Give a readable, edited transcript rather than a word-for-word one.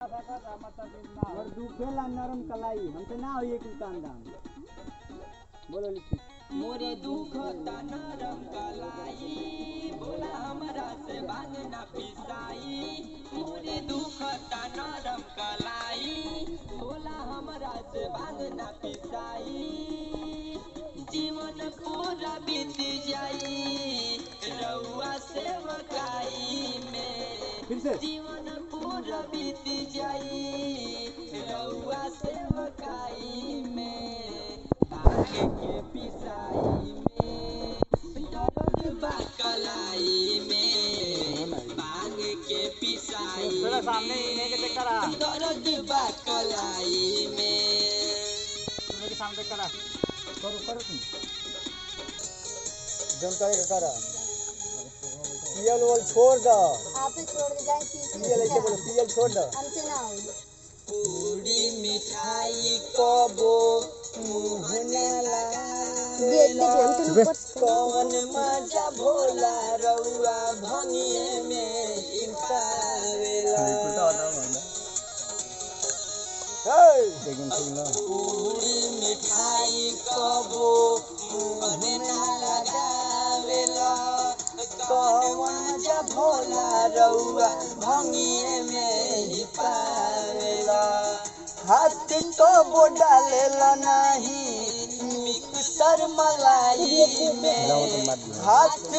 और दुखेला नरम कलाई हमसे ना होइए कुल काम दाम। बोलो लिखी मोरे दुख ता नरम कलाई बोला हमरा से भांग ना पिसाई। मोरे दुख ता नरम कलाई बोला हमरा से भांग ना पिसाई। जीवन पूरा बीत जाई रउआ से मकाई में। जीवन पूरा बीत जाई रउआ से मकाई में। भांग के पिसाई में दर्द बा कलाई में। भांग के पिसाई में दर्द बा कलाई में। सामने करा करो करो तुम जम करे करा पियल वो छोड़ दो। आप ही छोड़ दे जाए पियल ऐसे बोलो पियल छोड़ दो। हमसे ना हो पूरी मिठाई कबो मुँह न देखते थे हम तो ऊपर कौन मजा भोला रउआ भंगिए में पावेला। पूरी मिठाई कबो मुँह न लगावेला। कौन मजा भोला रउआ भंगिए में पावेला। हाथ कबो डालेला नहीं मिक्सर मलाई में। हाथ